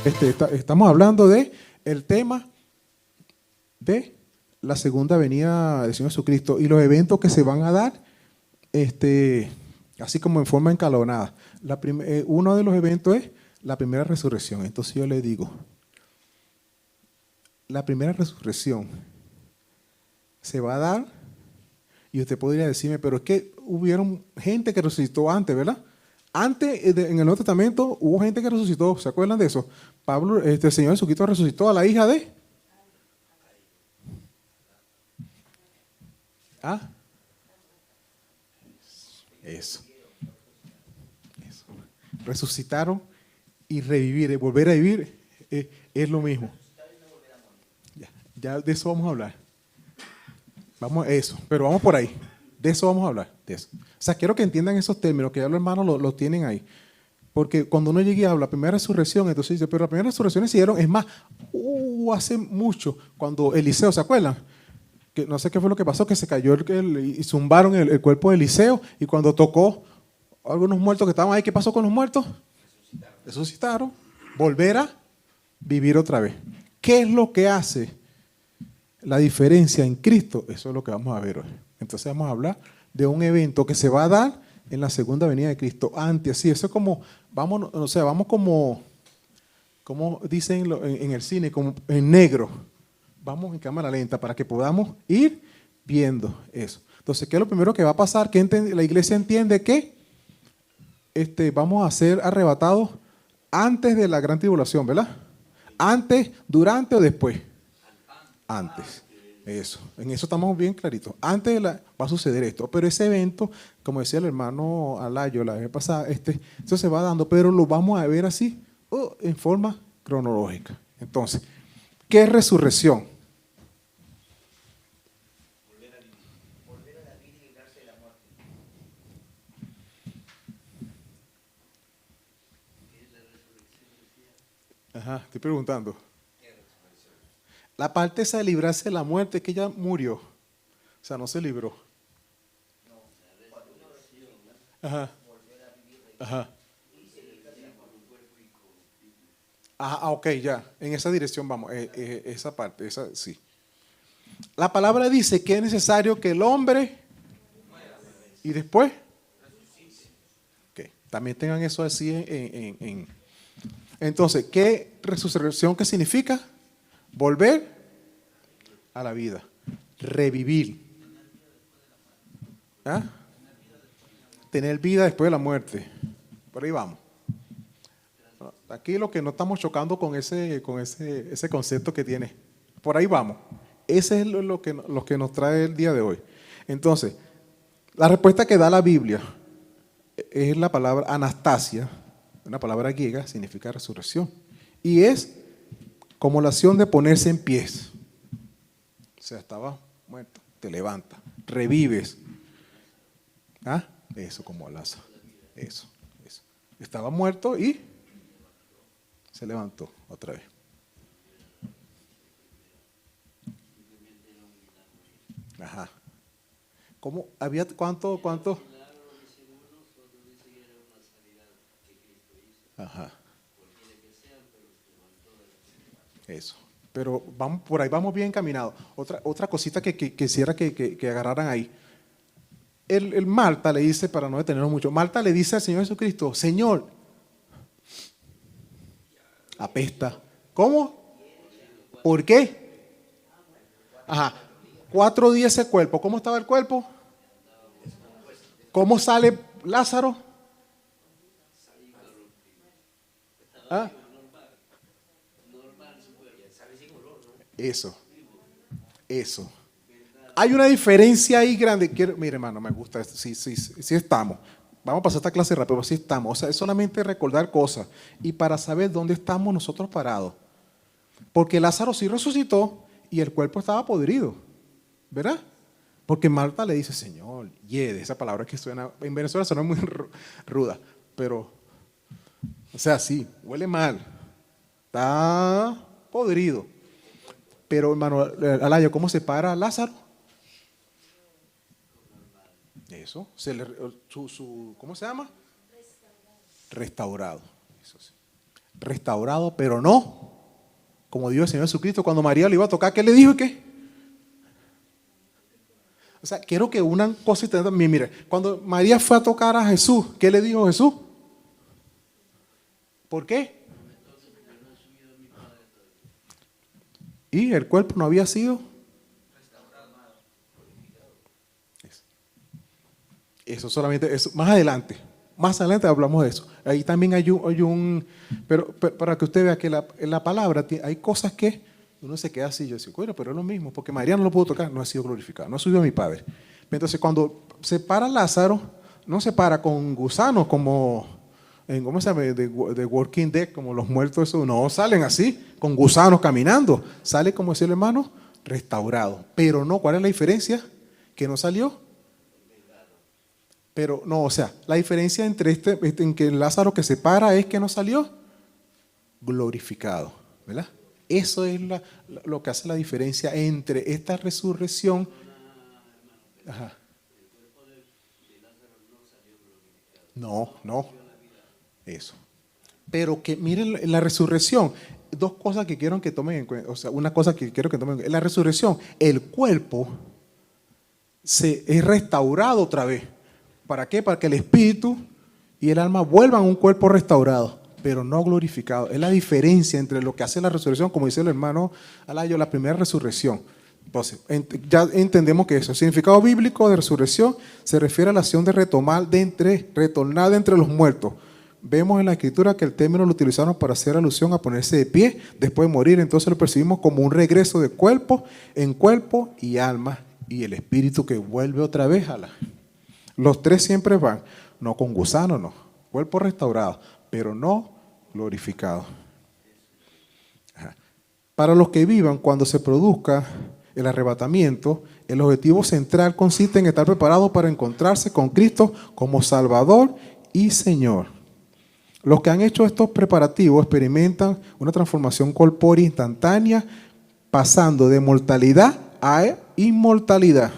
estamos hablando de el tema de la segunda venida del Señor Jesucristo y los eventos que se van a dar, así como en forma escalonada. Uno de los eventos es la primera resurrección. Entonces yo le digo, la primera resurrección se va a dar y usted podría decirme, pero es que hubieron gente que resucitó antes, ¿verdad? Antes, en el Nuevo Testamento, hubo gente que resucitó. ¿Se acuerdan de eso? Pablo, el Señor Jesucristo resucitó a la hija de... ¿Ah? Eso. Resucitaron y revivir, volver a vivir, es lo mismo. Ya de eso vamos a hablar. Vamos a eso, pero vamos por ahí. De eso vamos a hablar. De eso. O sea, quiero que entiendan esos términos, que ya los hermanos lo tienen ahí. Porque cuando uno llegue a hablar la primera resurrección, entonces dice, pero la primera resurrección se dieron, es más, hace mucho, cuando Eliseo, ¿se acuerdan? Que no sé qué fue lo que pasó, que se cayó y zumbaron el cuerpo de Eliseo, y cuando tocó algunos muertos que estaban ahí, ¿qué pasó con los muertos? Resucitaron, volver a vivir otra vez. ¿Qué es lo que hace la diferencia en Cristo? Eso es lo que vamos a ver hoy. Entonces vamos a hablar de un evento que se va a dar en la segunda venida de Cristo. Antes, sí, eso es como, vamos como dicen en el cine, como en negro. Vamos en cámara lenta para que podamos ir viendo eso. Entonces, ¿qué es lo primero que va a pasar? Que la iglesia entiende que vamos a ser arrebatados antes de la gran tribulación, ¿verdad? Antes, durante o después. Antes. Eso. En eso estamos bien claritos. Antes va a suceder esto. Pero ese evento, como decía el hermano Alayo la vez pasada, eso se va dando, pero lo vamos a ver así, en forma cronológica. Entonces, ¿qué es resurrección? Volver a la vida y librarse de la muerte. Ajá, estoy preguntando. La parte esa de librarse de la muerte es que ella murió. O sea, no se libró. Ajá. Ajá. Ah, ok, ya. En esa dirección vamos. Esa parte, esa sí. La palabra dice que es necesario que el hombre y después. Okay. También tengan eso así Entonces, ¿qué resurrección qué significa? Volver a la vida. Revivir. ¿Ah? Tener vida después de la muerte. Por ahí vamos. Aquí lo que no estamos chocando con ese concepto que tiene. Por ahí vamos. Ese es lo que nos trae el día de hoy. Entonces, la respuesta que da la Biblia es la palabra anastasia, una palabra griega, significa resurrección. Y es como la acción de ponerse en pies. O sea, estaba muerto, te levanta, revives. ¿Ah? Eso como Lázaro. Eso. Estaba muerto y se levantó otra vez. Ajá. ¿Cómo? ¿Había cuánto? Ajá. Eso. Pero vamos, por ahí vamos bien encaminados. Otra cosita que quisiera que agarraran ahí. El Marta le dice, para no detenernos mucho, Marta le dice al Señor Jesucristo, Señor, apesta. ¿Cómo? ¿Por qué? Ajá. 4 días ese cuerpo. ¿Cómo estaba el cuerpo? ¿Cómo sale Lázaro? ¿Ah? Eso. Hay una diferencia ahí grande. Mire, hermano, me gusta esto. Sí estamos. Vamos a pasar esta clase rápido, pero sí estamos. O sea, es solamente recordar cosas. Y para saber dónde estamos nosotros parados. Porque Lázaro sí resucitó y el cuerpo estaba podrido. ¿Verdad? Porque Marta le dice, Señor, de esa palabra que suena, en Venezuela suena muy ruda, pero, o sea, sí, huele mal, está podrido. Pero, hermano Alayo, ¿cómo se para Lázaro? Eso, ¿cómo se llama? Restaurado. Eso sí. restaurado, pero no como dijo el Señor Jesucristo cuando María le iba a tocar. ¿Qué le dijo? ¿Qué? O sea, quiero que una cosita también, mire, cuando María fue a tocar a Jesús, ¿qué le dijo Jesús? ¿Por qué? Y el cuerpo no había sido. Eso solamente, eso, más adelante hablamos de eso. Ahí también pero para que usted vea que en la palabra hay cosas que uno se queda así, yo digo, bueno, pero es lo mismo, porque María no lo pudo tocar, no ha sido glorificado, no ha subido a mi Padre. Entonces cuando se para Lázaro, no se para con gusanos como, ¿cómo se llama? De Walking Dead, como los muertos, eso, no salen así, con gusanos caminando, sale como decía el hermano, restaurado. Pero no, ¿cuál es la diferencia? Que no salió. Pero no, o sea, la diferencia entre en que Lázaro que se para es que no salió glorificado, ¿verdad? Eso es lo que hace la diferencia entre esta resurrección. Ajá. No, no, eso. Pero que miren la resurrección, dos cosas que quiero que tomen en cuenta, o sea, una cosa que quiero que tomen en cuenta. En la resurrección, el cuerpo es restaurado otra vez. ¿Para qué? Para que el espíritu y el alma vuelvan a un cuerpo restaurado, pero no glorificado. Es la diferencia entre lo que hace la resurrección, como dice el hermano Alayo, la primera resurrección. Entonces, ya entendemos que eso, el significado bíblico de resurrección se refiere a la acción de retornar de entre los muertos. Vemos en la escritura que el término lo utilizaron para hacer alusión a ponerse de pie después de morir, entonces lo percibimos como un regreso de cuerpo en cuerpo y alma, y el espíritu que vuelve otra vez a la... Los tres siempre van, no con gusano, no, cuerpo restaurado, pero no glorificado. Ajá. Para los que vivan cuando se produzca el arrebatamiento, el objetivo central consiste en estar preparados para encontrarse con Cristo como Salvador y Señor. Los que han hecho estos preparativos experimentan una transformación corpórea instantánea, pasando de mortalidad a inmortalidad,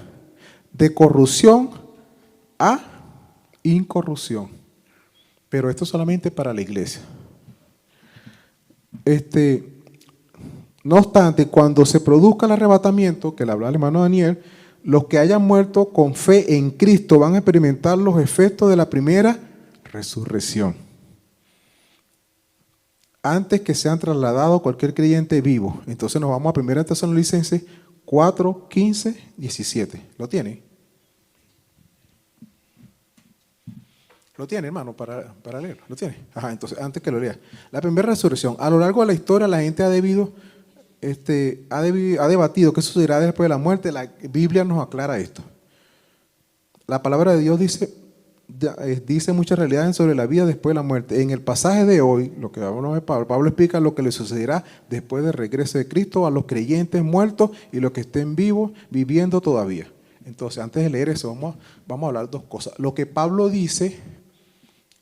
de corrupción a incorrupción. Pero esto solamente para la iglesia. No obstante, cuando se produzca el arrebatamiento, que le hablaba el hermano Daniel, los que hayan muerto con fe en Cristo van a experimentar los efectos de la primera resurrección, antes que sean trasladados cualquier creyente vivo. Entonces nos vamos a 1 Tesalonicenses 4, 15, 17. ¿Lo tiene? ¿Lo tiene, hermano, para leerlo? ¿Lo tiene? Ajá, entonces, antes que lo lea. La primera resurrección. A lo largo de la historia, la gente ha debatido qué sucederá después de la muerte. La Biblia nos aclara esto. La palabra de Dios dice muchas realidades sobre la vida después de la muerte. En el pasaje de hoy, lo que vamos a ver, Pablo explica lo que le sucederá después del regreso de Cristo a los creyentes muertos y los que estén vivos, viviendo todavía. Entonces, antes de leer eso, vamos a hablar dos cosas. Lo que Pablo dice...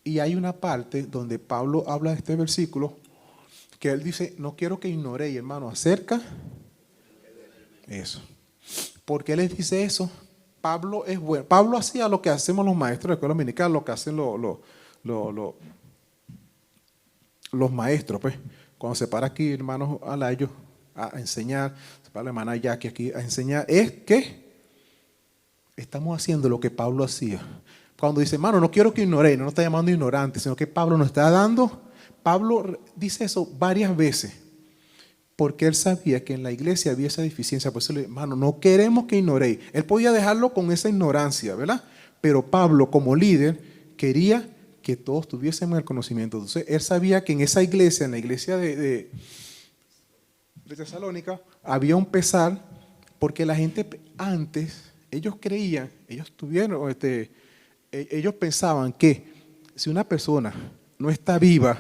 Y hay una parte donde Pablo habla de este versículo que él dice, no quiero que ignoréis, hermano, acerca eso. ¿Por qué les dice eso? Pablo es bueno. Pablo hacía lo que hacemos los maestros de escuela dominical, lo que hacen los maestros, pues. Cuando se para aquí, hermanos Alayo, a enseñar, se para la hermana Jackie aquí a enseñar, es que estamos haciendo lo que Pablo hacía. Cuando dice, hermano, no quiero que ignoréis, no nos está llamando ignorante, sino que Pablo nos está dando. Pablo dice eso varias veces, porque él sabía que en la iglesia había esa deficiencia. Por eso le dice, hermano, no queremos que ignoréis. Él podía dejarlo con esa ignorancia, ¿verdad? Pero Pablo, como líder, quería que todos tuviésemos el conocimiento. Entonces, él sabía que en esa iglesia, en la iglesia de Tesalónica, había un pesar, porque la gente antes, ellos creían, ellos pensaban que si una persona no está viva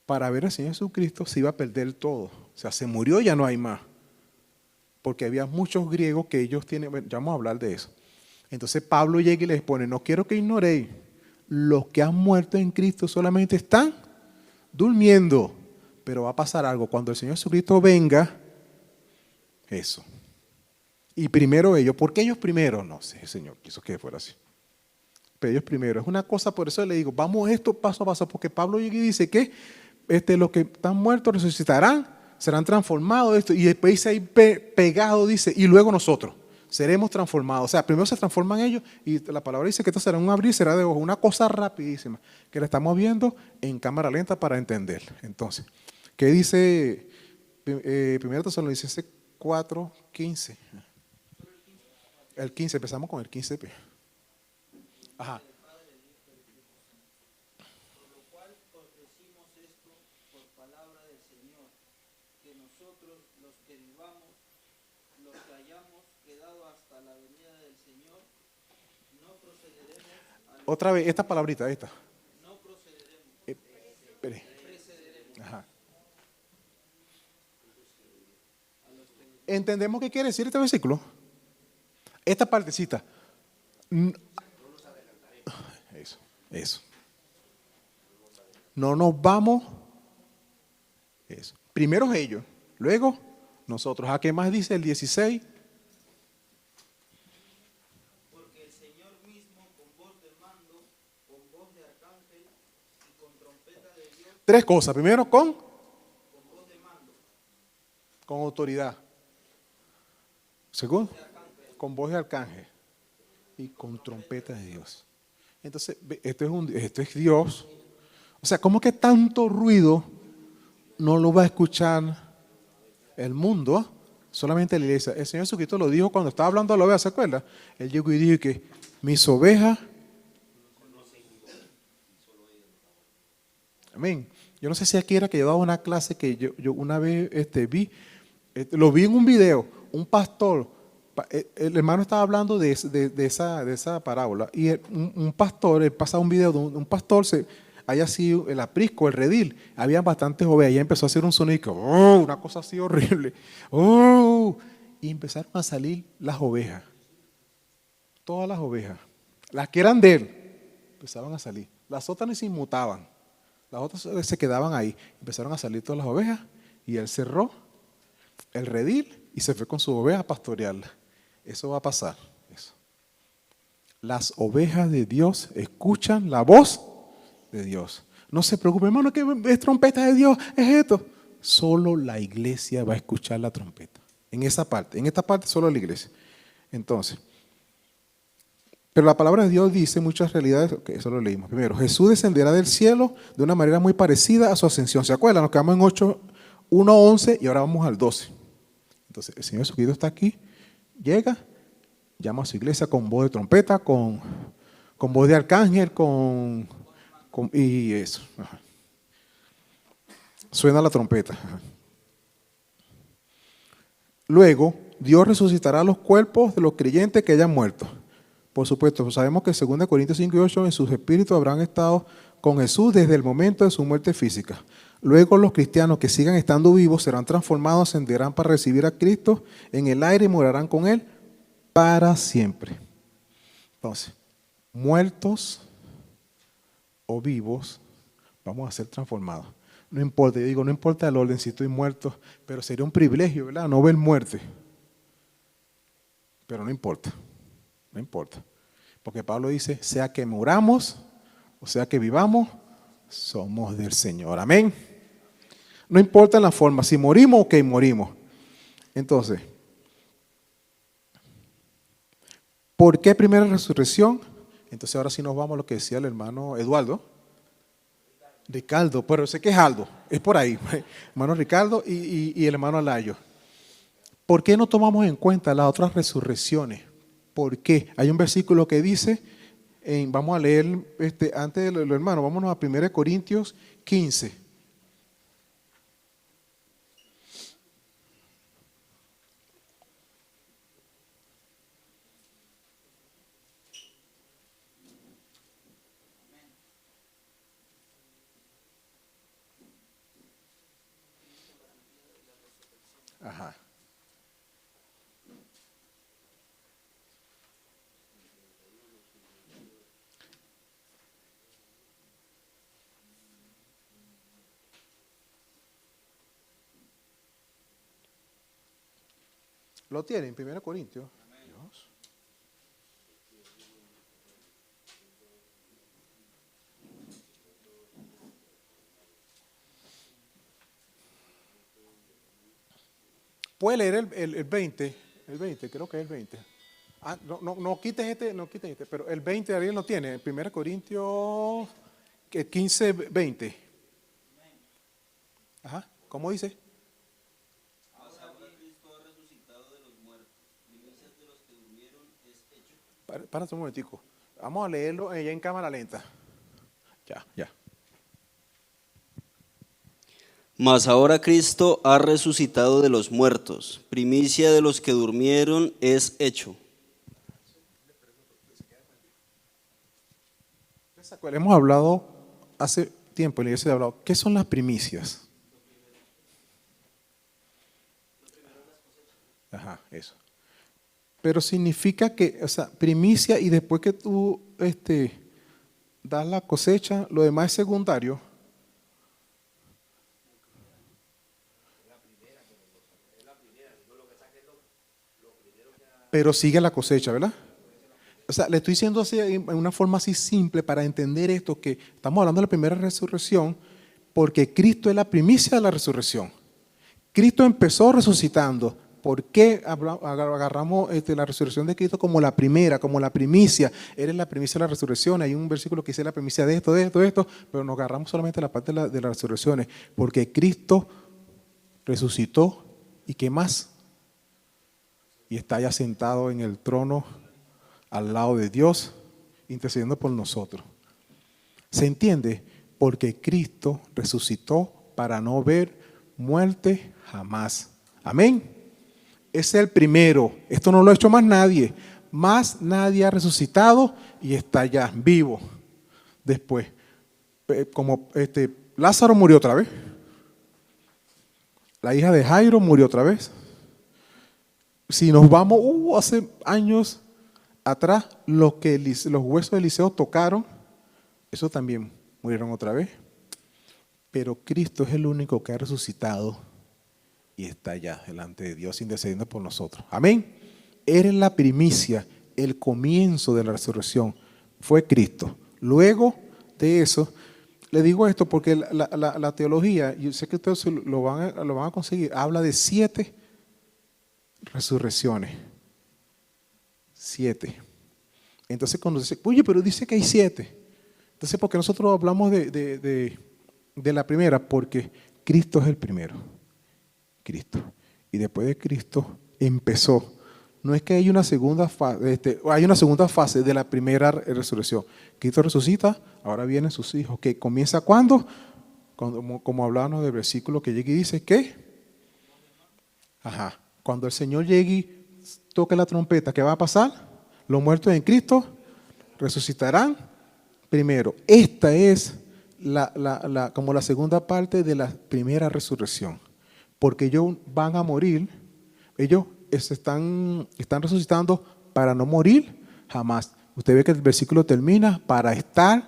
para ver al Señor Jesucristo, se iba a perder todo. O sea, se murió y ya no hay más. Porque había muchos griegos que ellos tienen, bueno, ya vamos a hablar de eso. Entonces Pablo llega y les pone, no quiero que ignoréis, los que han muerto en Cristo solamente están durmiendo. Pero va a pasar algo, cuando el Señor Jesucristo venga, eso. Y primero ellos. ¿Por qué ellos primero? No sé, Señor, quiso que fuera así. pero ellos primero. Es una cosa, por eso le digo, vamos esto paso a paso, porque Pablo llega y dice que los que están muertos resucitarán, serán transformados, y después dice ahí pegado, dice, y luego nosotros seremos transformados. O sea, primero se transforman ellos y la palabra dice que esto será un abrir, será de ojos, una cosa rapidísima, que la estamos viendo en cámara lenta para entender. Entonces, ¿qué dice 1 Tesalonicenses 4:15? El 15, empezamos con el 15. Ajá. Por lo cual os decimos esto por palabra del Señor, que nosotros los que vivamos, los que hayamos quedado hasta la venida del Señor, no procederemos a los, Otra vez, esta palabrita, esta. no procederemos, Espere. precederemos Ajá. a los que ¿Entendemos qué quiere decir este versículo? Esta partecita. N- Eso. No nos vamos. Eso. Primero ellos, luego nosotros. ¿A qué más dice el 16? porque el Señor mismo con voz de mando, con voz de arcángel y con trompeta de Dios, Tres cosas. Primero con voz de mando, autoridad. Segundo, con voz de arcángel y con trompeta de Dios. Entonces, esto es Dios. O sea, ¿cómo que tanto ruido no lo va a escuchar el mundo? Solamente la iglesia. El Señor Jesucristo lo dijo cuando estaba hablando de la oveja, ¿se acuerda? Él llegó y dijo que mis ovejas. Amén. Yo no sé si aquí era que llevaba una clase que yo una vez vi, lo vi en un video, un pastor, el hermano estaba hablando de esa parábola, y un pastor, él pasaba un video de un pastor, haya sido el aprisco, el redil, había bastantes ovejas, y empezó a hacer un sonido, una cosa así horrible, y empezaron a salir las ovejas, todas las ovejas, las que eran de él, empezaban a salir, las otras ni se inmutaban. Las otras se quedaban ahí. Empezaron a salir todas las ovejas y él cerró el redil y se fue con su oveja a pastorearla. Eso va a pasar. Eso. Las ovejas de Dios escuchan la voz de Dios. No se preocupe, hermano, que es trompeta de Dios, es esto. Solo la iglesia va a escuchar la trompeta. En esa parte. En esta parte solo la iglesia. Entonces, pero la palabra de Dios dice muchas realidades, que eso lo leímos. Primero, Jesús descenderá del cielo de una manera muy parecida a su ascensión. ¿Se acuerdan? Nos quedamos en 1:11 y ahora vamos al 12. Entonces, el Señor Jesucristo está aquí, llega, llama a su iglesia con voz de trompeta, con voz de arcángel, y eso. Ajá. Suena la trompeta. Ajá. Luego, Dios resucitará los cuerpos de los creyentes que hayan muerto. Por supuesto, sabemos que 2 Corintios 5:8 en sus espíritus habrán estado con Jesús desde el momento de su muerte física. Luego los cristianos que sigan estando vivos serán transformados, ascenderán para recibir a Cristo en el aire y morarán con Él para siempre. Entonces, muertos o vivos, vamos a ser transformados. No importa, yo digo, no importa el orden si estoy muerto, pero sería un privilegio, ¿verdad? No ver muerte. Pero no importa. No importa. Porque Pablo dice, sea que muramos o sea que vivamos, somos del Señor. Amén. No importa la forma, si morimos, ok, morimos. Entonces, ¿por qué primera resurrección? Entonces ahora sí nos vamos a lo que decía el hermano Eduardo. Ricardo, pero sé que es Aldo, es por ahí. Hermano Ricardo y el hermano Alayo. ¿Por qué no tomamos en cuenta las otras resurrecciones? ¿Por qué? Hay un versículo que dice, vamos a leer antes de lo hermano, vámonos a 1 Corintios 15. Ajá. ¿Lo tienen? 1 Corintios. Dios. Puede leer el 20, creo que es el 20. Ah, no quites este, pero el 20 Ariel no tiene, el 1 Corintios 15, 20. Ajá, ¿cómo dice? Mas ahora Cristo ha resucitado de los muertos, primicias de los que durmieron es hecho. Párate un momentico. Vamos a leerlo ya en cámara lenta. Ya. Mas ahora Cristo ha resucitado de los muertos, primicia de los que durmieron es hecho. Hemos hablado hace tiempo en la iglesia, he hablado, ¿qué son las primicias? Ajá, eso. Pero significa que, o sea, primicia y después que tú das la cosecha, lo demás es secundario. Pero sigue la cosecha, ¿verdad? O sea, le estoy diciendo así en una forma así simple para entender esto, que estamos hablando de la primera resurrección, porque Cristo es la primicia de la resurrección. Cristo empezó resucitando. ¿Por qué agarramos la resurrección de Cristo como la primera, como la primicia? Eres la primicia de la resurrección. Hay un versículo que dice la primicia de esto, pero nos agarramos solamente a la parte de las resurrecciones, porque Cristo resucitó. ¿Y qué más? Y está ya sentado en el trono al lado de Dios, intercediendo por nosotros. ¿Se entiende? Porque Cristo resucitó para no ver muerte jamás. Amén. Ese es el primero. Esto no lo ha hecho más nadie. Más nadie ha resucitado y está ya vivo. Después, como Lázaro murió otra vez. La hija de Jairo murió otra vez. Si nos vamos hace años atrás, los huesos de Eliseo tocaron, eso también murieron otra vez. Pero Cristo es el único que ha resucitado y está allá delante de Dios intercediendo por nosotros. Amén. Eres la primicia, el comienzo de la resurrección fue Cristo. Luego de eso, le digo esto porque la teología, yo sé que ustedes lo van a conseguir, habla de 7 resurrecciones. 7. Entonces cuando dice, oye, pero dice que hay 7. Entonces, ¿por qué nosotros hablamos de la primera? Porque Cristo es el primero. Cristo. Y después de Cristo empezó. No es que hay una segunda fase, de la primera resurrección. Cristo resucita, ahora vienen sus hijos. ¿Que comienza cuándo? Como hablábamos del versículo que llega y dice que, cuando el Señor llegue y toque la trompeta, ¿qué va a pasar? Los muertos en Cristo resucitarán primero. Esta es como la segunda parte de la primera resurrección. Porque ellos van a morir, ellos están resucitando para no morir jamás. Usted ve que el versículo termina para estar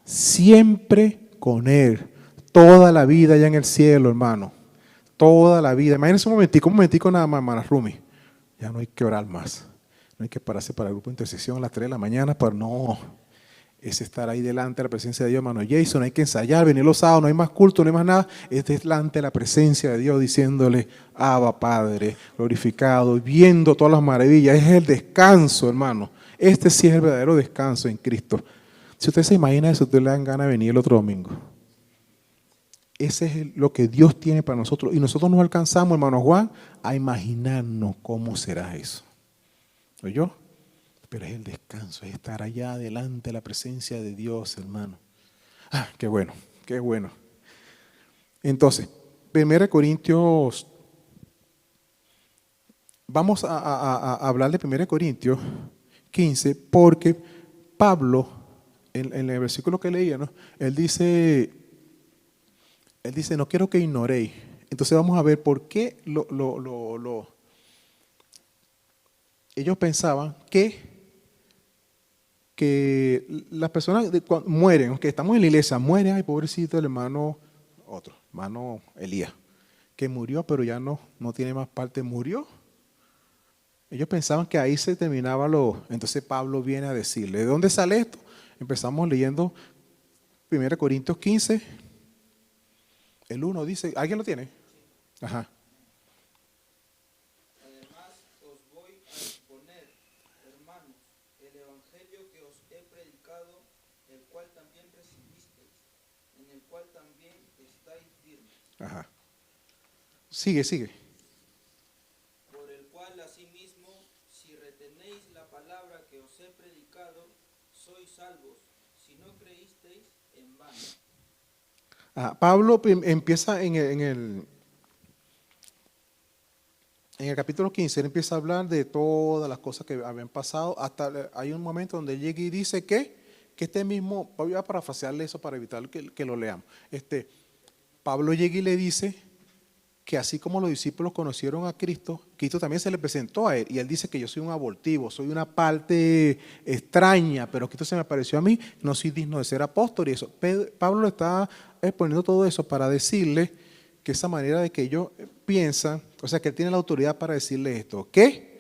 siempre con Él. Toda la vida allá en el cielo, hermano. Toda la vida. Imagínense un momentico nada más, hermana Rumi. Ya no hay que orar más. No hay que pararse para el grupo de intercesión a las 3 de la mañana, pero no. Es estar ahí delante de la presencia de Dios, hermano Jason. Hay que ensayar, venir los sábados, no hay más culto, no hay más nada. Es delante de la presencia de Dios diciéndole, Abba Padre, glorificado, viendo todas las maravillas. Es el descanso, hermano. Este sí es el verdadero descanso en Cristo. Si usted se imagina eso, usted le dan ganas de venir el otro domingo. Ese es lo que Dios tiene para nosotros. Y nosotros nos alcanzamos, hermano Juan, a imaginarnos cómo será eso. ¿Oyó? Pero es el descanso, es estar allá delante de la presencia de Dios, hermano. Qué bueno, qué bueno. Entonces, 1 Corintios, vamos a hablar de 1 Corintios 15, porque Pablo, en el versículo que leía, ¿no? Él dice, no quiero que ignoréis. Entonces vamos a ver por qué ellos pensaban que las personas mueren, que estamos en la iglesia, muere, ay, pobrecito el hermano Elías, que murió, pero ya no tiene más parte, murió. Ellos pensaban que ahí se terminaba entonces Pablo viene a decirle, ¿de dónde sale esto? Empezamos leyendo 1 Corintios 15, el 1 dice, ¿alguien lo tiene? Ajá. evangelio que os he predicado, el cual también recibisteis, en el cual también estáis firmes, Ajá. Sigue, sigue. por el cual asimismo, si retenéis la palabra que os he predicado, sois salvos, si no creísteis en vano. Ajá. Pablo empieza en el capítulo 15, él empieza a hablar de todas las cosas que habían pasado. Hasta hay un momento donde llega y dice que este mismo, voy a parafrasearle eso para evitar que lo leamos. Pablo llega y le dice que así como los discípulos conocieron a Cristo, Cristo también se le presentó a él. Y él dice que yo soy un abortivo, soy una parte extraña, pero Cristo se me apareció a mí, no soy digno de ser apóstol. Y eso. Pablo le está exponiendo todo eso para decirle que esa manera de que ellos piensan, o sea, que él tiene la autoridad para decirle esto, que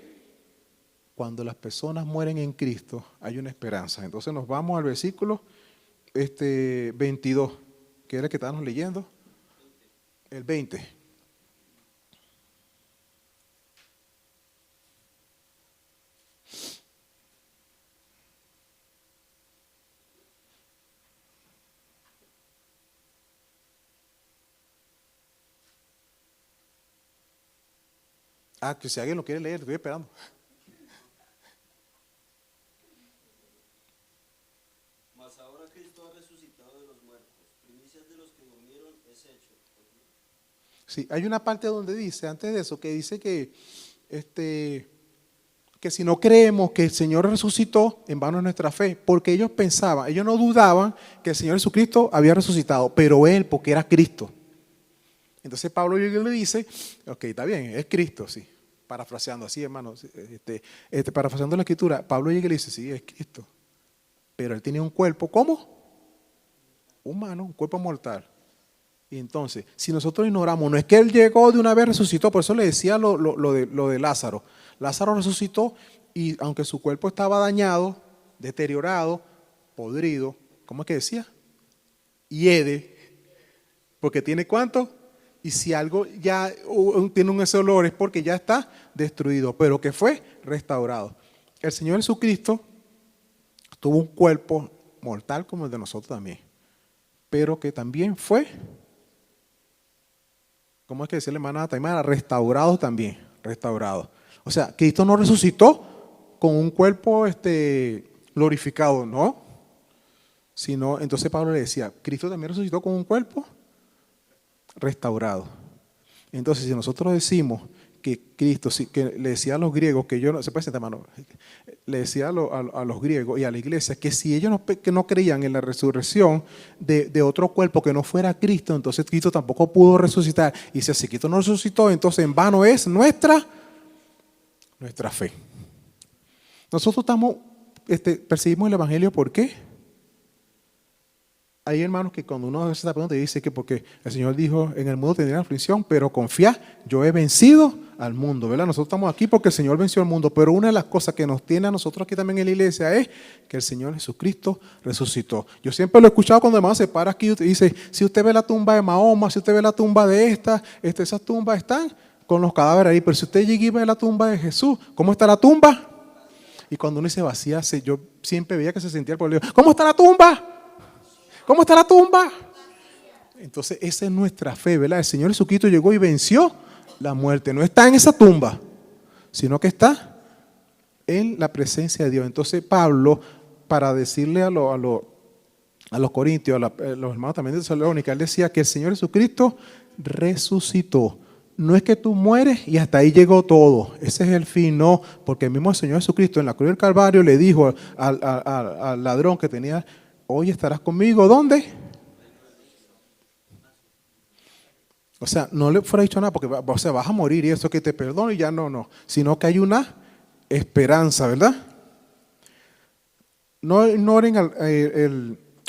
cuando las personas mueren en Cristo hay una esperanza. Entonces nos vamos al versículo 22, que era el que estábamos leyendo, el 20. Que si alguien lo quiere leer, estoy esperando. Mas ahora Cristo ha resucitado de los muertos, primicias de los que durmieron es hecho. Sí, hay una parte donde dice, antes de eso, que dice que si no creemos que el Señor resucitó, en vano es nuestra fe, porque ellos pensaban, ellos no dudaban que el Señor Jesucristo había resucitado, pero Él, porque era Cristo. Entonces Pablo le dice, ok, está bien, es Cristo, sí. Parafraseando así, hermano, parafraseando la escritura, Pablo llega y le dice, sí, es Cristo. Pero él tenía un cuerpo, ¿cómo? Humano, un cuerpo mortal. Y entonces, si nosotros ignoramos, no es que él llegó de una vez, resucitó, por eso le decía lo de Lázaro. Lázaro resucitó y aunque su cuerpo estaba dañado, deteriorado, podrido, ¿cómo es que decía? Hiede, porque tiene ¿cuánto? Y si algo ya tiene ese olor es porque ya está destruido, pero que fue restaurado. El Señor Jesucristo tuvo un cuerpo mortal como el de nosotros también, pero que también fue, ¿cómo es que decía la hermana Taimara? Restaurado también, restaurado. O sea, Cristo no resucitó con un cuerpo glorificado, no. Sino, entonces Pablo le decía, Cristo también resucitó con un cuerpo restaurado. Entonces, si nosotros decimos que Cristo, que le decía a los griegos, que yo no, se puede sentar, hermano, le decía a los griegos y a la iglesia que si ellos que no creían en la resurrección de otro cuerpo que no fuera Cristo, entonces Cristo tampoco pudo resucitar. Y si Cristo no resucitó, entonces en vano es nuestra fe. Nosotros perseguimos el Evangelio, ¿por qué? Hay hermanos que cuando uno hace esta pregunta dice que porque el Señor dijo, en el mundo tendrán aflicción, pero confía, yo he vencido al mundo, ¿verdad? Nosotros estamos aquí porque el Señor venció al mundo, pero una de las cosas que nos tiene a nosotros aquí también en la iglesia es que el Señor Jesucristo resucitó. Yo siempre lo he escuchado cuando el hermano se para aquí y dice, si usted ve la tumba de Mahoma, si usted ve la tumba de esas tumbas están con los cadáveres ahí, pero si usted llega y ve la tumba de Jesús, ¿cómo está la tumba? Y cuando uno se vacía, yo siempre veía que se sentía el pueblo, ¿cómo está la tumba? ¿Cómo está la tumba? Entonces esa es nuestra fe, ¿verdad? El Señor Jesucristo llegó y venció la muerte. No está en esa tumba, sino que está en la presencia de Dios. Entonces Pablo, para decirle a los corintios, a los hermanos también de Tesalónica, él decía que el Señor Jesucristo resucitó. No es que tú mueres y hasta ahí llegó todo. Ese es el fin, no. Porque el mismo Señor Jesucristo en la cruz del Calvario le dijo al ladrón que tenía, hoy estarás conmigo, ¿dónde? O sea, no le fuera dicho nada porque vas a morir y eso que te perdono y ya no. Sino que hay una esperanza, ¿verdad? No ignoren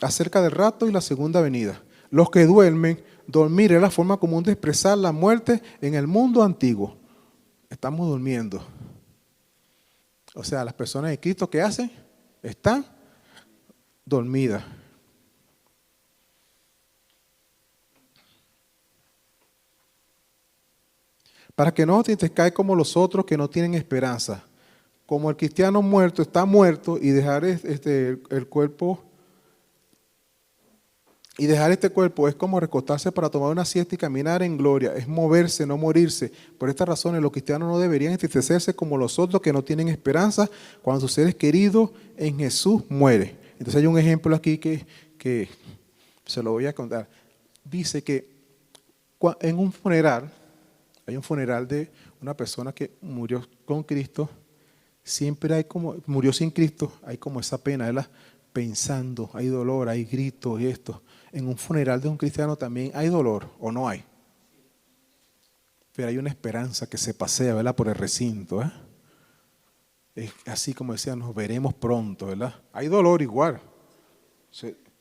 acerca del rato y la segunda venida. Los que duermen, dormir es la forma común de expresar la muerte en el mundo antiguo. Estamos durmiendo. O sea, las personas de Cristo, ¿qué hacen? Están dormidas. Para que no te caes como los otros que no tienen esperanza. como el cristiano muerto está muerto y dejar el cuerpo, y dejar este cuerpo es como recostarse para tomar una siesta y caminar en gloria, es moverse, no morirse. Por estas razones los cristianos no deberían entristecerse como los otros que no tienen esperanza cuando sus seres queridos en Jesús mueren. Entonces hay un ejemplo aquí que se lo voy a contar. Dice que en un funeral, hay un funeral de una persona que murió con Cristo, siempre hay como, murió sin Cristo, hay como esa pena, ¿verdad? Pensando, hay dolor, hay gritos y esto. En un funeral de un cristiano también hay dolor, ¿o no hay? Pero hay una esperanza que se pasea, ¿verdad? Por el recinto, ¿eh? Es así como decía, nos veremos pronto, ¿verdad? Hay dolor igual.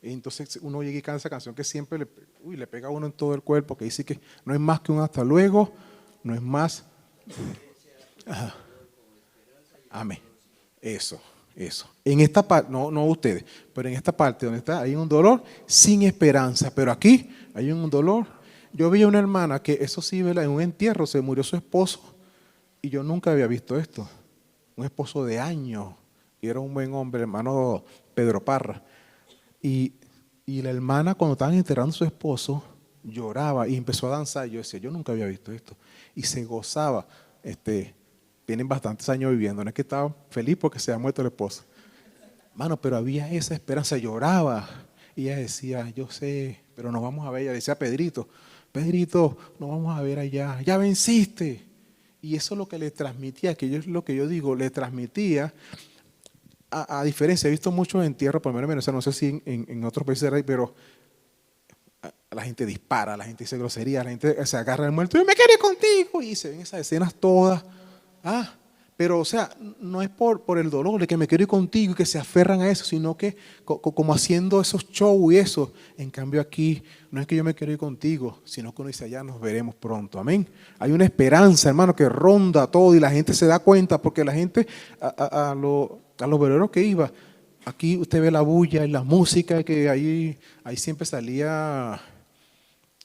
Entonces uno llega y canta esa canción que siempre le pega a uno en todo el cuerpo, que dice que no es más que un hasta luego, no es más. Ajá. Amén. Eso. En esta parte, no ustedes, pero en esta parte donde está, hay un dolor sin esperanza, pero aquí hay un dolor. Yo vi a una hermana que, eso sí, ¿verdad? En un entierro se murió su esposo y yo nunca había visto esto. Un esposo de años, y era un buen hombre, hermano Pedro Parra. Y la hermana, cuando estaban enterrando a su esposo, lloraba y empezó a danzar. Yo decía, yo nunca había visto esto. Y se gozaba. Tienen bastantes años viviendo, no es que estaba feliz porque se había muerto el esposo. Mano, pero había esa esperanza, lloraba. Y ella decía, yo sé, pero nos vamos a ver. Ella decía a Pedrito, Pedrito, nos vamos a ver allá, ya venciste. Y eso es lo que le transmitía, que yo es lo que yo digo, le transmitía, a diferencia, he visto muchos entierros, por lo menos en Venezuela, no sé si en otros países, pero la gente dispara, la gente dice groserías, la gente se agarra al muerto, yo me quiero ir contigo, y se ven esas escenas todas. Pero o sea, no es por el dolor de que me quiero ir contigo y que se aferran a eso, sino que como haciendo esos shows y eso. En cambio aquí, no es que yo me quiero ir contigo, sino que uno dice, allá nos veremos pronto. Amén. Hay una esperanza, hermano, que ronda todo y la gente se da cuenta, porque la gente, a los veleros que iba, aquí usted ve la bulla y la música, que ahí siempre salía.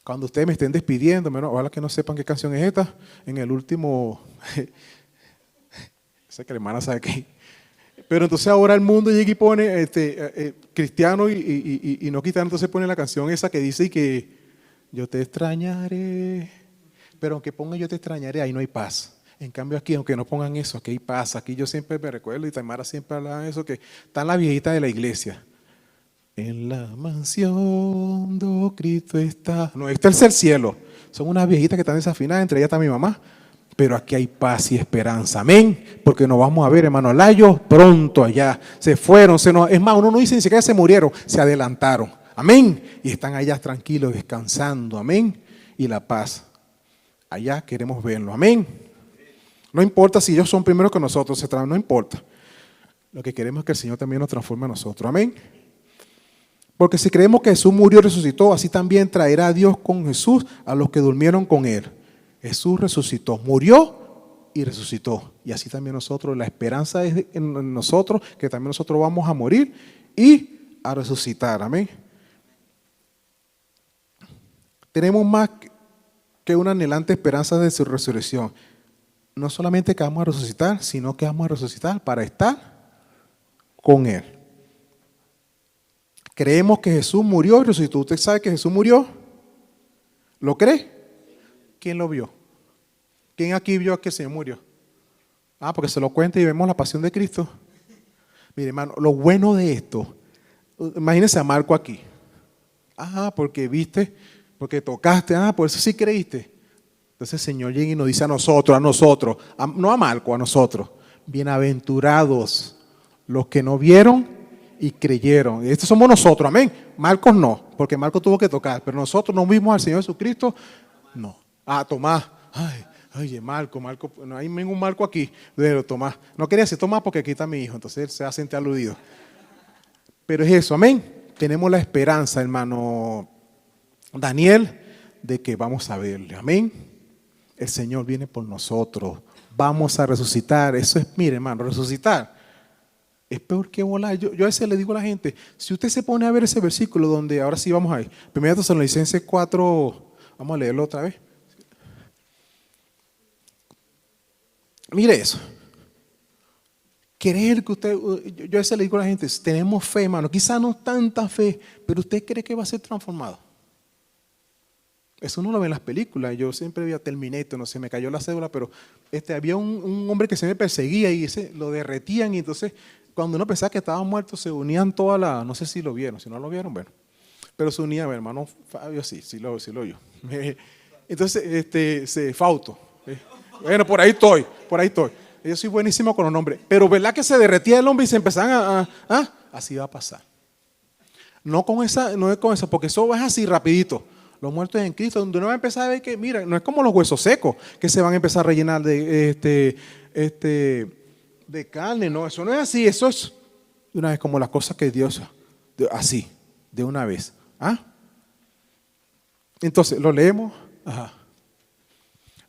Cuando ustedes me estén despidiendo, ojalá que no sepan qué canción es esta, en el último... Sé que la hermana sabe qué. Pero entonces ahora el mundo llega y pone cristiano y no cristiano, entonces pone la canción esa que dice que yo te extrañaré. Pero aunque ponga yo te extrañaré, ahí no hay paz. En cambio aquí, aunque no pongan eso, aquí hay paz. Aquí yo siempre me recuerdo, y Tamara siempre habla de eso, que están las viejitas de la iglesia. En la mansión do Cristo está. No, este es el cielo. Son unas viejitas que están desafinadas, entre ellas está mi mamá. Pero aquí hay paz y esperanza, amén, porque nos vamos a ver, hermano Layo, pronto allá, se fueron, es más, uno no dice ni siquiera se murieron, se adelantaron, amén, y están allá tranquilos, descansando, amén, y la paz, allá queremos verlo, amén. No importa si ellos son primero que nosotros, no importa, lo que queremos es que el Señor también nos transforme a nosotros, amén. Porque si creemos que Jesús murió y resucitó, así también traerá a Dios con Jesús a los que durmieron con Él. Jesús resucitó, murió y resucitó. Y así también nosotros, la esperanza es en nosotros, que también nosotros vamos a morir y a resucitar. Amén. Tenemos más que una anhelante esperanza de su resurrección. No solamente que vamos a resucitar, sino que vamos a resucitar para estar con Él. Creemos que Jesús murió y resucitó. ¿Usted sabe que Jesús murió? ¿Lo cree? ¿Quién lo vio? ¿Quién aquí vio que el Señor murió? Porque se lo cuenta y vemos la pasión de Cristo. Mire, hermano, lo bueno de esto, imagínense a Marco aquí. Porque viste, porque tocaste, por eso sí creíste. Entonces el Señor llega y nos dice a nosotros, no a Marco, a nosotros. Bienaventurados los que no vieron y creyeron. Estos somos nosotros, amén. Marcos no, porque Marcos tuvo que tocar, pero nosotros no vimos al Señor Jesucristo, no. Tomás, oye, Marco, no hay ningún Marco aquí, pero Tomás, no quería decir Tomás porque aquí está mi hijo, entonces él se ha sentido aludido. Pero es eso, amén. Tenemos la esperanza, hermano Daniel, de que vamos a verle, amén. El Señor viene por nosotros, vamos a resucitar. Eso es, mire, hermano, resucitar es peor que volar. Yo a veces le digo a la gente, si usted se pone a ver ese versículo donde, ahora sí vamos a ir, 1 Tesalonicenses 4, vamos a leerlo otra vez. Mire eso. creer que usted, yo a veces le digo a la gente, tenemos fe, hermano, quizá no tanta fe, pero usted cree que va a ser transformado. Eso uno lo ve en las películas. Yo siempre veía Terminator, no sé, me cayó la cédula, pero había un hombre que se me perseguía y lo derretían y entonces cuando uno pensaba que estaba muerto se unían todas las, no sé si lo vieron, si no lo vieron, bueno, pero se unían, mi hermano Fabio sí lo oyó. Entonces, Fausto. Bueno, por ahí estoy. Yo soy buenísimo con los nombres, pero ¿verdad que se derretía el hombre y se empezaban así va a pasar. No es con esa, porque eso es así rapidito. Los muertos en Cristo, donde uno va a empezar a ver que, mira, no es como los huesos secos que se van a empezar a rellenar de carne, no, eso no es así, eso es de una vez como las cosas que Dios, así, de una vez. Entonces, lo leemos.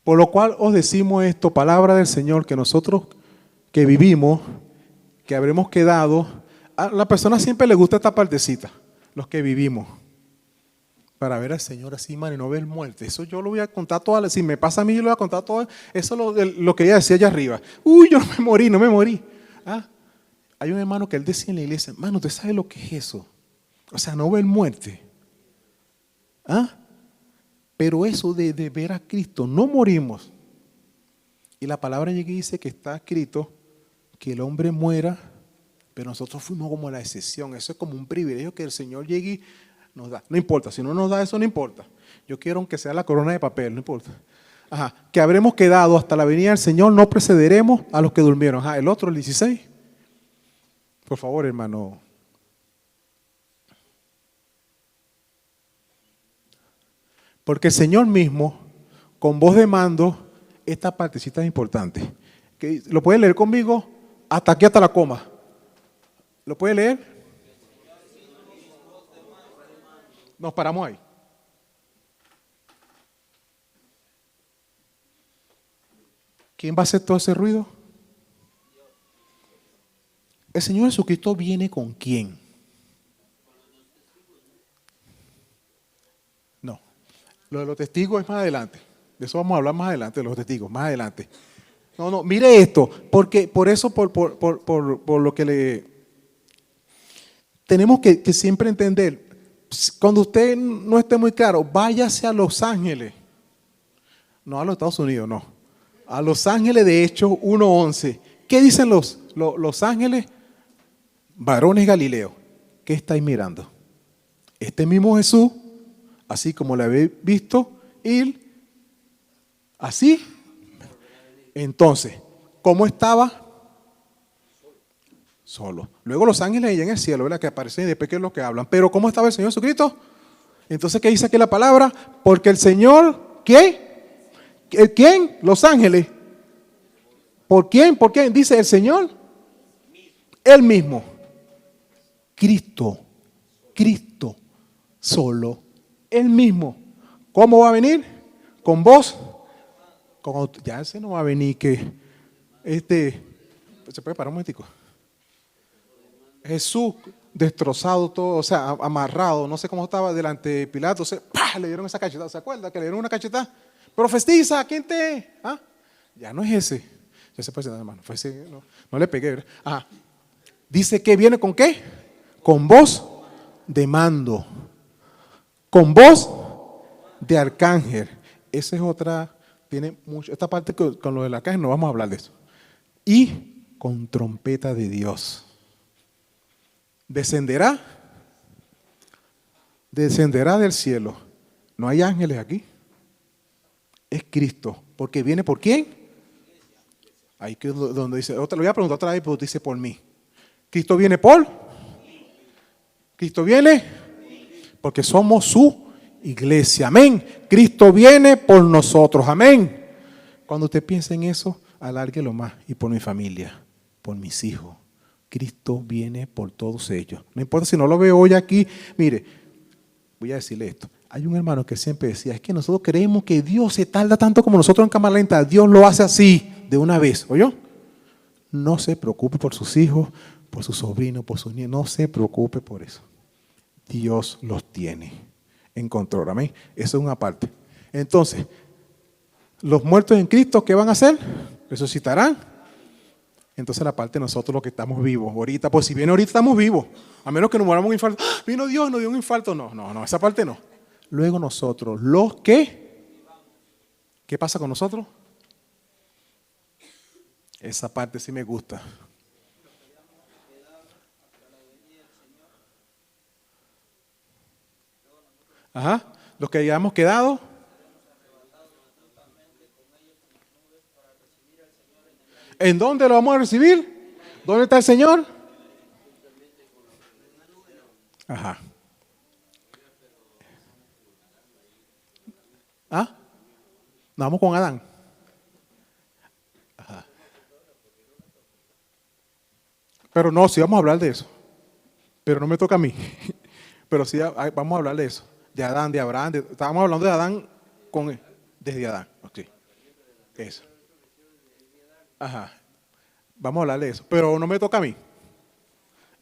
Por lo cual os decimos esto, palabra del Señor, que nosotros que vivimos, que habremos quedado, a la persona siempre le gusta esta partecita, los que vivimos. Para ver al Señor así, man, y no ver muerte. Eso yo lo voy a contar toda. Si me pasa a mí, yo lo voy a contar todo. Eso es lo que ella decía allá arriba. Yo no me morí. Hay un hermano que él decía en la iglesia, hermano, ¿usted sabe lo que es eso? O sea, no ver muerte. Pero eso de ver a Cristo, no morimos. Y la palabra llega y dice que está escrito que el hombre muera, pero nosotros fuimos como la excepción. Eso es como un privilegio que el Señor llegue y nos da. No importa, si no nos da eso, no importa. Yo quiero aunque sea la corona de papel, no importa. Que habremos quedado hasta la venida del Señor, no precederemos a los que durmieron. El otro, el 16. Por favor, hermano. Porque el Señor mismo, con voz de mando, esta partecita es importante. ¿Lo puede leer conmigo? Hasta aquí, hasta la coma. ¿Lo puede leer? Nos paramos ahí. ¿Quién va a hacer todo ese ruido? El Señor Jesucristo viene ¿con quién? No. Lo de los testigos es más adelante. De eso vamos a hablar más adelante, de los testigos, más adelante. No, mire esto, porque por eso, por lo que le tenemos que siempre entender. Cuando usted no esté muy claro, váyase a Los Ángeles. No a los Estados Unidos, no. A Los Ángeles de Hechos 1:11. ¿Qué dicen los ángeles? Varones Galileos. ¿Qué estáis mirando? Este mismo Jesús, así como lo habéis visto, ir así. Entonces, ¿cómo estaba? Solo. Luego los ángeles allá en el cielo, ¿verdad? Que aparecen y después que es lo que hablan. Pero ¿cómo estaba el Señor Jesucristo? Entonces, ¿qué dice aquí la palabra? Porque el Señor, ¿qué? ¿Quién? Los ángeles. ¿Por quién? ¿Por quién? Dice el Señor. Él mismo. Cristo. Solo. Él mismo. ¿Cómo va a venir? Con voz. Ya ese no va a venir que ¿se puede parar un momentico? Jesús destrozado todo, o sea, amarrado, no sé cómo estaba delante de Pilato, le dieron esa cachetada, ¿se acuerda? Que le dieron una cachetada. Profetiza, ¿quién te? Ya no es ese. Ya se puede sentar, hermano. Fue ese, no le pegué, ¿verdad? Dice que viene con ¿qué? Con voz de mando. Con voz de arcángel. Esa es otra, tiene mucho. Esta parte con lo del arcángel no vamos a hablar de eso. Y con trompeta de Dios. Descenderá del cielo. No hay ángeles aquí. Es Cristo. Porque viene ¿por quién? Ahí que donde dice, lo voy a preguntar otra vez, pero dice por mí. Cristo viene por. Cristo viene porque somos su iglesia. Amén. Cristo viene por nosotros. Amén. Cuando usted piensa en eso, alárguelo más. Y por mi familia, por mis hijos. Cristo viene por todos ellos. No importa si no lo veo hoy aquí. Mire, voy a decirle esto. Hay un hermano que siempre decía, es que nosotros creemos que Dios se tarda tanto como nosotros en cámara lenta. Dios lo hace así, de una vez. ¿Oyó? No se preocupe por sus hijos, por sus sobrinos, por sus nietos. No se preocupe por eso. Dios los tiene en control. Amén. Eso es una parte. Entonces, los muertos en Cristo, ¿qué van a hacer? Resucitarán Entonces la parte de nosotros los que estamos vivos, ahorita, pues si viene ahorita estamos vivos, a menos que nos moramos un infarto. ¡Ah! Vino Dios, nos dio un infarto. No, esa parte no. Luego nosotros, los que, ¿qué pasa con nosotros? Esa parte sí me gusta. Ajá, los que hayamos quedado. ¿En dónde lo vamos a recibir? ¿Dónde está el Señor? Ajá. ¿Ah? Nos vamos con Adán. Ajá. Pero no, sí vamos a hablar de eso. Pero no me toca a mí. Pero sí vamos a hablar de eso. De Adán, de Abraham. Estábamos hablando de Adán desde Adán. Okay. Eso. Ajá. Vamos a hablar de eso. Pero no me toca a mí.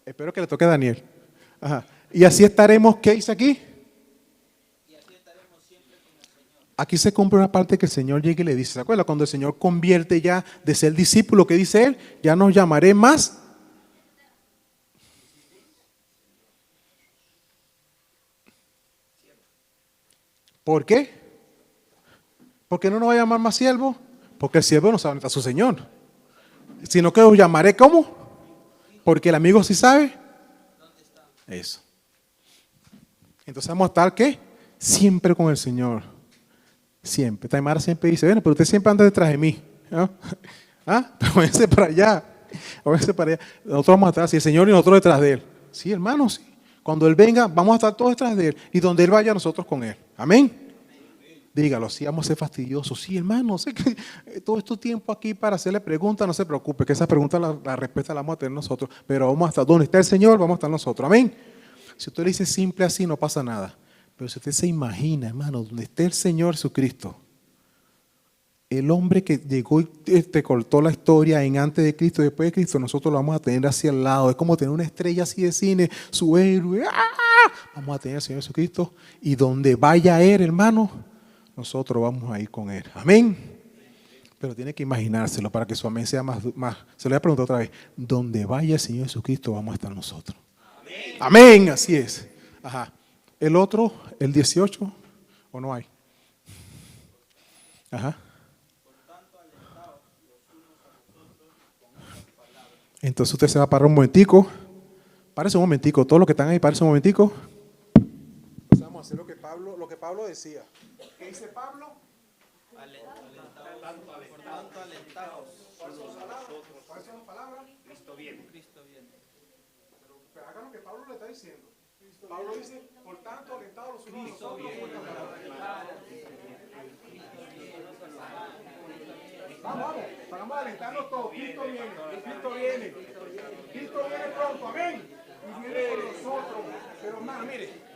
Espero que le toque a Daniel. Ajá. Y así estaremos, ¿qué dice aquí? Aquí se cumple una parte que el Señor llega y le dice, ¿se acuerda? Cuando el Señor convierte ya de ser discípulo, ¿qué dice Él? Ya nos llamaré más. ¿Por qué? ¿Por qué no nos va a llamar más siervo? Porque el siervo no sabe dónde está su Señor. Sino que os llamaré ¿cómo? Porque el amigo sí sabe. Eso. Entonces vamos a estar ¿qué? Siempre con el Señor. Siempre. Taimara siempre dice, bueno, pero usted siempre anda detrás de mí. ¿No? ¿Ah? Pero váyanse para allá. Váyanse para allá. Nosotros vamos a estar así, el Señor y nosotros detrás de Él. Sí, hermano, sí. Cuando Él venga, vamos a estar todos detrás de Él. Y donde Él vaya, nosotros con Él. Amén. Dígalo, sí, vamos a ser fastidiosos. Sí, hermano, sé que todo este tiempo aquí para hacerle preguntas, no se preocupe, que esa pregunta, la respuesta la vamos a tener nosotros. Pero vamos a estar donde está el Señor, vamos a estar nosotros. Amén. Si usted le dice simple así, no pasa nada. Pero si usted se imagina, hermano, donde esté el Señor Jesucristo, el hombre que llegó y te cortó la historia en antes de Cristo y después de Cristo, nosotros lo vamos a tener hacia el lado. Es como tener una estrella así de cine, su héroe. ¡Ah! Vamos a tener al Señor Jesucristo. Y donde vaya Él, hermano, nosotros vamos a ir con Él. Amén. Pero tiene que imaginárselo para que su amén sea más. Se lo voy a preguntar otra vez. Donde vaya el Señor Jesucristo, vamos a estar nosotros. Amén. Amén, así es. Ajá. El otro, el 18, ¿o no hay? Ajá. Entonces usted se va a parar un momentico. Párese un momentico. Todos los que están ahí, párese un momentico. Vamos a hacer lo que Pablo decía. ¿Qué dice Pablo? ¿Cuáles son las palabras? Cristo viene. Pero hagan lo que Pablo le está diciendo. Pablo dice, por tanto, alentados los unos a los otros. Vamos a alentarnos todos. Cristo viene. Cristo viene pronto, amén. Y viene por nosotros. Pero hermano, mire.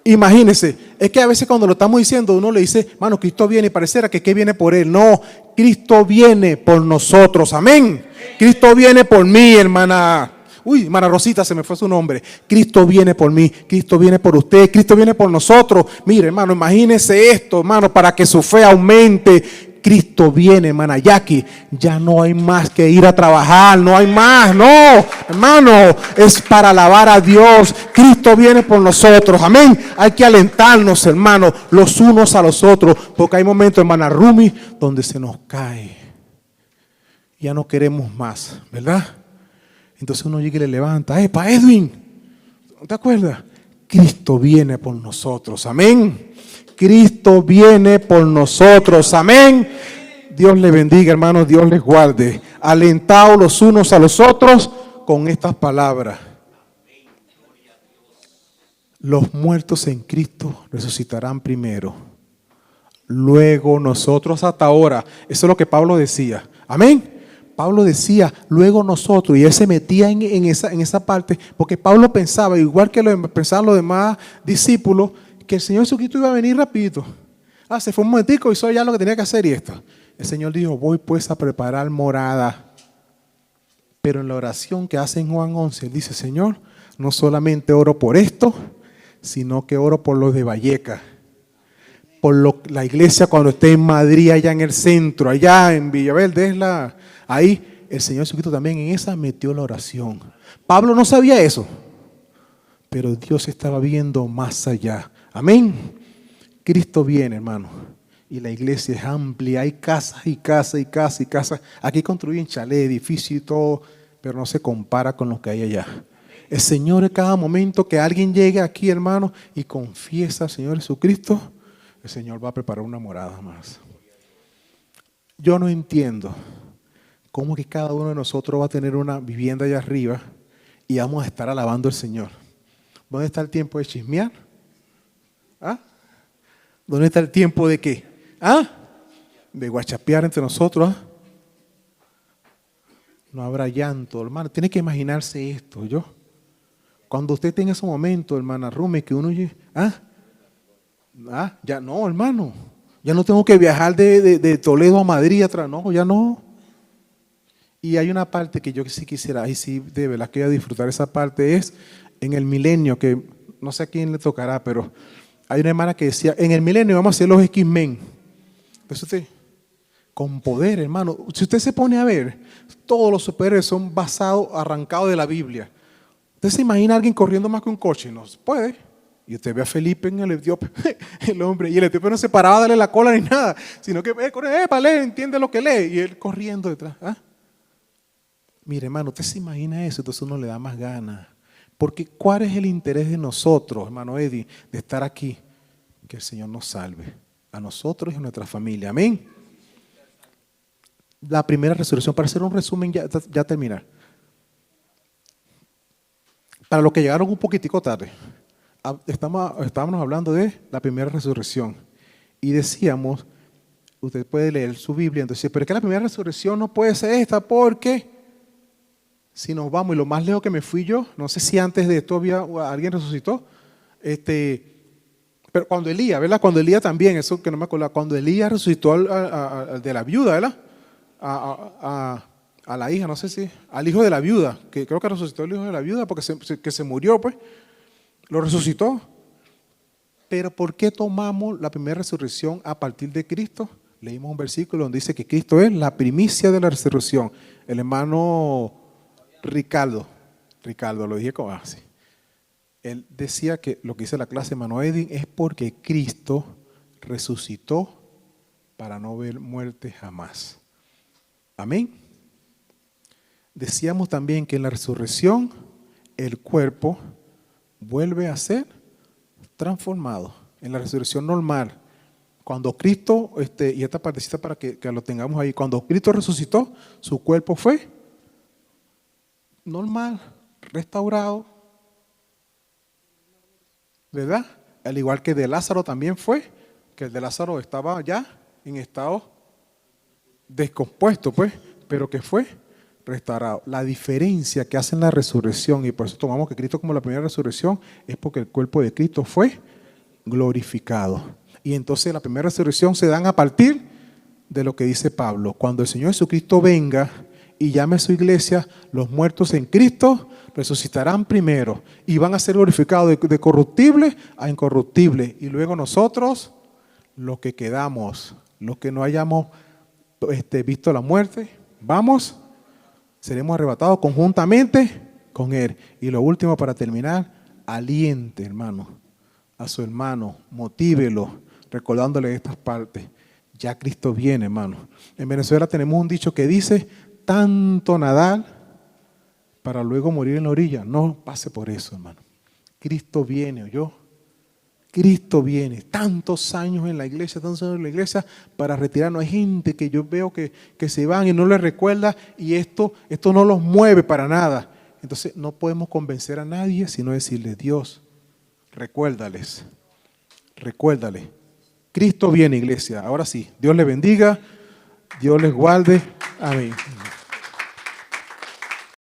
Imagínese, es que a veces cuando lo estamos diciendo, uno le dice, mano, Cristo viene y pareciera que viene por él. No, Cristo viene por nosotros, amén. Cristo viene por mí, hermana. Uy, hermana Rosita, se me fue su nombre. Cristo viene por mí, Cristo viene por usted, Cristo viene por nosotros. Mire, hermano, imagínese esto, hermano, para que su fe aumente. Cristo viene, hermana Jackie. Ya no hay más que ir a trabajar, no hay más, no, hermano, es para alabar a Dios. Cristo viene por nosotros, amén. Hay que alentarnos, hermano, los unos a los otros, porque hay momentos, hermana Rumi, donde se nos cae. Ya no queremos más, ¿verdad? Entonces uno llega y le levanta, ¡epa, Edwin! ¿Te acuerdas? Cristo viene por nosotros, amén. Cristo viene por nosotros, amén. Dios les bendiga, hermanos, Dios les guarde. Alentaos los unos a los otros con estas palabras. Los muertos en Cristo resucitarán primero. Luego nosotros hasta ahora. Eso es lo que Pablo decía, amén. Pablo decía, luego nosotros, y él se metía en esa parte, porque Pablo pensaba, igual que pensaban los demás discípulos, que el Señor Jesucristo iba a venir rapidito. Se fue un momentico, hizo ya lo que tenía que hacer y esto. El Señor dijo, voy pues a preparar morada. Pero en la oración que hace en Juan 11, él dice, Señor, no solamente oro por esto, sino que oro por los de Valleca. la iglesia cuando esté en Madrid, allá en el centro, allá en Villaverde, ahí el Señor Jesucristo también en esa metió la oración. Pablo no sabía eso, pero Dios estaba viendo más allá. Amén. Cristo viene, hermano, y la iglesia es amplia, hay casas y casas y casas y casas. Aquí construyen chalet, edificios y todo, pero no se compara con lo que hay allá. El Señor, en cada momento que alguien llegue aquí, hermano, y confiesa al Señor Jesucristo, el Señor va a preparar una morada más. Yo no entiendo cómo que cada uno de nosotros va a tener una vivienda allá arriba y vamos a estar alabando al Señor. ¿Dónde está el tiempo de chismear? ¿Ah? ¿Dónde está el tiempo de qué? ¿Ah? De guachapear entre nosotros. ¿Ah? No habrá llanto, hermano. Tiene que imaginarse esto, yo. Cuando usted tenga ese momento, hermana Rumi, que uno... ya no, hermano. Ya no tengo que viajar de Toledo a Madrid atrás. No, ya no. Y hay una parte que yo sí quisiera, y sí de verdad que voy a disfrutar esa parte, es en el milenio, que no sé a quién le tocará, pero hay una hermana que decía, en el milenio vamos a hacer los X-Men. Entonces usted, con poder, hermano. Si usted se pone a ver, todos los superhéroes son basados, arrancados de la Biblia. ¿Usted se imagina a alguien corriendo más que un coche? No se puede. Y usted ve a Felipe en el etíope, el hombre, y el etíope no se paraba a darle la cola ni nada, sino que lee, entiende lo que lee, y él corriendo detrás. ¿Ah? Mire, hermano, usted se imagina eso, entonces uno le da más ganas. Porque ¿cuál es el interés de nosotros, hermano Eddie, de estar aquí? Que el Señor nos salve, a nosotros y a nuestra familia. Amén. La primera resurrección, para hacer un resumen, ya terminar. Para los que llegaron un poquitico tarde, estábamos hablando de la primera resurrección. Y decíamos, usted puede leer su Biblia, entonces, pero es que la primera resurrección no puede ser esta, porque si nos vamos, y lo más lejos que me fui yo, no sé si antes de esto alguien resucitó, pero cuando Elías, ¿verdad? Cuando Elías también, eso que no me acuerdo, cuando Elías resucitó al de la viuda, ¿verdad? A la hija, no sé si, al hijo de la viuda, que creo que resucitó el hijo de la viuda porque se murió, pues, lo resucitó. Pero ¿por qué tomamos la primera resurrección a partir de Cristo? Leímos un versículo donde dice que Cristo es la primicia de la resurrección. El hermano Ricardo, lo dije como así. Él decía que lo que dice la clase, hermano Edwin, es porque Cristo resucitó para no ver muerte jamás. Amén. Decíamos también que en la resurrección el cuerpo vuelve a ser transformado. En la resurrección normal, cuando Cristo, y esta partecita para que lo tengamos ahí, cuando Cristo resucitó, su cuerpo fue normal, restaurado, ¿verdad? Al igual que de Lázaro también fue, que el de Lázaro estaba ya en estado descompuesto, pues, pero que fue restaurado. La diferencia que hace en la resurrección, y por eso tomamos que Cristo como la primera resurrección, es porque el cuerpo de Cristo fue glorificado. Y entonces la primera resurrección se dan a partir de lo que dice Pablo. Cuando el Señor Jesucristo venga y llame a su iglesia, los muertos en Cristo resucitarán primero y van a ser glorificados de corruptible a incorruptible. Y luego nosotros, los que quedamos, los que no hayamos visto la muerte, seremos arrebatados conjuntamente con Él. Y lo último, para terminar, aliente, hermano, a su hermano, motívelo, recordándole estas partes. Ya Cristo viene, hermano. En Venezuela tenemos un dicho que dice, tanto nadar para luego morir en la orilla. No pase por eso, hermano. Cristo viene, ¿oyó? Cristo viene. Tantos años en la iglesia, para retirarnos. Hay gente que yo veo que se van y no les recuerda, y esto no los mueve para nada. Entonces no podemos convencer a nadie, sino decirle, Dios, recuérdales. Cristo viene, iglesia. Ahora sí, Dios les bendiga, Dios les guarde. Amén.